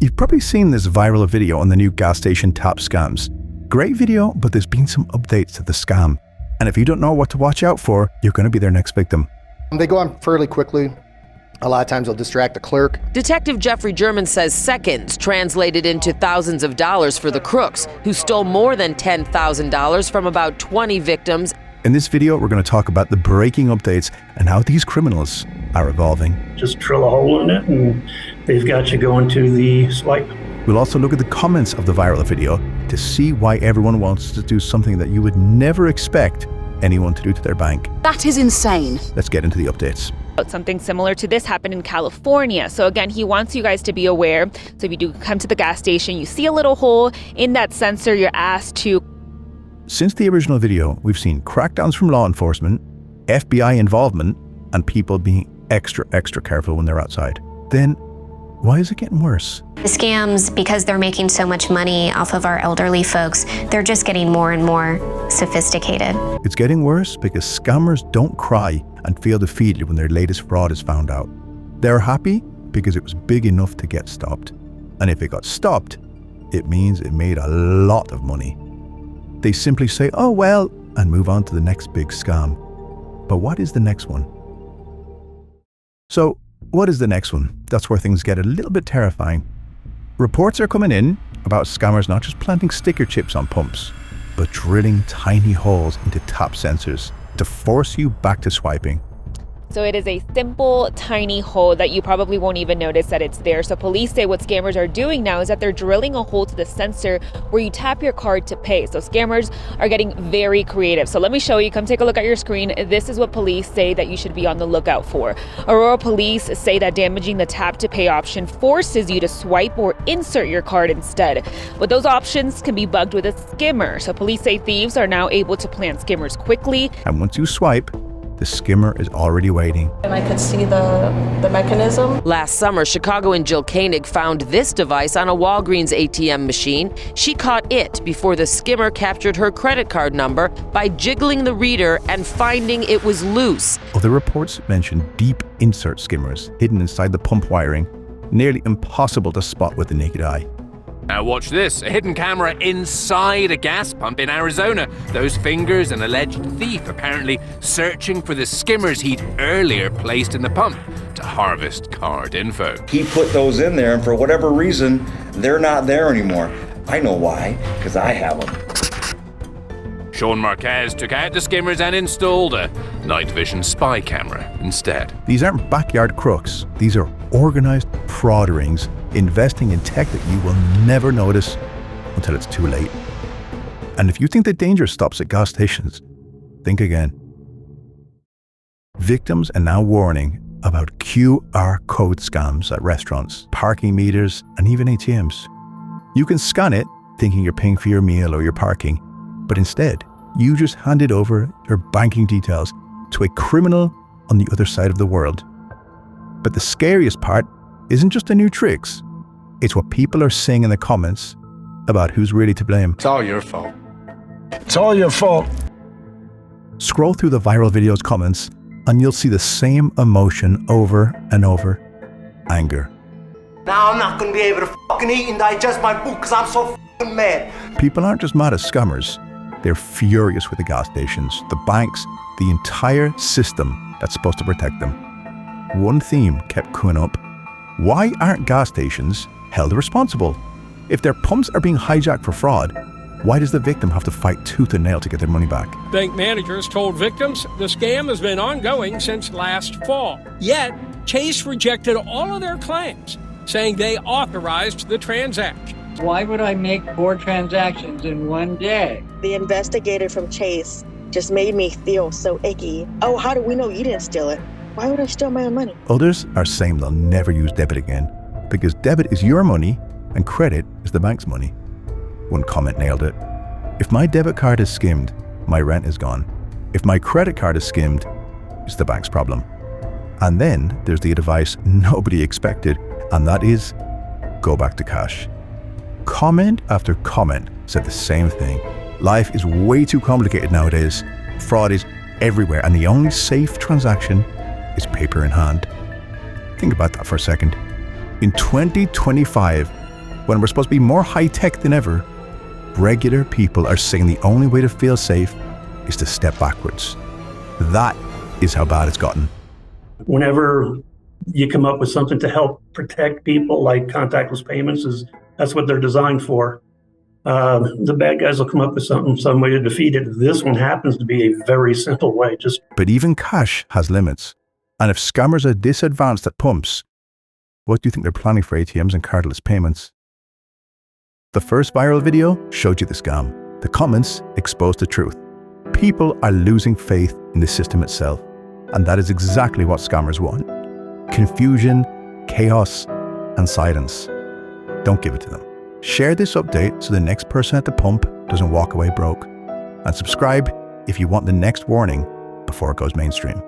You've probably seen this viral video on the new gas station tap scams. Great video, but there's been some updates to the scam. And if you don't know what to watch out for, you're going to be their next victim. They go on fairly quickly. A lot of times they'll distract the clerk. Detective Jeffrey German says seconds translated into thousands of dollars for the crooks, who stole more than $10,000 from about 20 victims. In this video, we're going to talk about the breaking updates and how these criminals are evolving. Just drill a hole in it and they've got you going to the swipe. We'll also look at the comments of the viral video to see why everyone wants to do something that you would never expect anyone to do to their bank. That is insane. Let's get into the updates. Something similar to this happened in California. So again, he wants you guys to be aware. So if you do come to the gas station, you see a little hole in that sensor, you're asked to. Since the original video, we've seen crackdowns from law enforcement, FBI involvement, and people being extra careful when they're outside. Then, why is it getting worse? The scams, because they're making so much money off of our elderly folks, they're just getting more and more sophisticated. It's getting worse because scammers don't cry and feel defeated when their latest fraud is found out. They're happy because it was big enough to get stopped. And if it got stopped, it means it made a lot of money. They simply say, oh well, and move on to the next big scam. But what is the next one? So, what is the next one? That's where things get a little bit terrifying. Reports are coming in about scammers not just planting sticker chips on pumps, but drilling tiny holes into tap sensors to force you back to swiping. So it is a simple, tiny hole that you probably won't even notice that it's there. So police say what scammers are doing now is that they're drilling a hole to the sensor where you tap your card to pay. So scammers are getting very creative. So let me show you. Come take a look at your screen. This is what police say that you should be on the lookout for. Aurora police say that damaging the tap to pay option forces you to swipe or insert your card instead. But those options can be bugged with a skimmer. So police say thieves are now able to plant skimmers quickly. And once you swipe, the skimmer is already waiting. And I could see the mechanism. Last summer, Chicagoan Jill Koenig found this device on a Walgreens ATM machine. She caught it before the skimmer captured her credit card number by jiggling the reader and finding it was loose. Other reports mention deep insert skimmers hidden inside the pump wiring, nearly impossible to spot with the naked eye. Now watch this, a hidden camera inside a gas pump in Arizona. Those fingers, an alleged thief apparently searching for the skimmers he'd earlier placed in the pump to harvest card info. He put those in there and for whatever reason, they're not there anymore. I know why, because I have them. Sean Marquez took out the skimmers and installed a night vision spy camera instead. These aren't backyard crooks. These are organized fraud rings investing in tech that you will never notice until it's too late. And if you think the danger stops at gas stations, think again. Victims are now warning about QR code scams at restaurants, parking meters, and even ATMs. You can scan it thinking you're paying for your meal or your parking, but instead, you just handed over your banking details to a criminal on the other side of the world. But the scariest part isn't just the new tricks. It's what people are saying in the comments about who's really to blame. It's all your fault. It's all your fault. Scroll through the viral video's comments and you'll see the same emotion over and over. Anger. Now I'm not gonna be able to fucking eat and digest my food because I'm so fucking mad. People aren't just mad at scammers. They're furious with the gas stations, the banks, the entire system that's supposed to protect them. One theme kept coming up. Why aren't gas stations held responsible? If their pumps are being hijacked for fraud, why does the victim have to fight tooth and nail to get their money back? Bank managers told victims the scam has been ongoing since last fall. Yet, Chase rejected all of their claims, saying they authorized the transaction. Why would I make 4 transactions in one day? The investigator from Chase just made me feel so icky. Oh, how do we know you didn't steal it? Why would I steal my own money? Others are saying they'll never use debit again because debit is your money and credit is the bank's money. One comment nailed it. If my debit card is skimmed, my rent is gone. If my credit card is skimmed, it's the bank's problem. And then there's the advice nobody expected, and that is go back to cash. Comment after comment said the same thing. Life is way too complicated nowadays. Fraud is everywhere, and the only safe transaction is paper in hand. Think about that for a second. In 2025, when we're supposed to be more high-tech than ever, regular people are saying the only way to feel safe is to step backwards. That is how bad it's gotten. Whenever you come up with something to help protect people, like contactless payments, that's what they're designed for. The bad guys will come up with some way to defeat it. This one happens to be a very simple way. But even cash has limits. And if scammers are this advanced at pumps, what do you think they're planning for ATMs and cardless payments? The first viral video showed you the scam. The comments exposed the truth. People are losing faith in the system itself. And that is exactly what scammers want. Confusion, chaos, and silence. Don't give it to them. Share this update so the next person at the pump doesn't walk away broke. And subscribe if you want the next warning before it goes mainstream.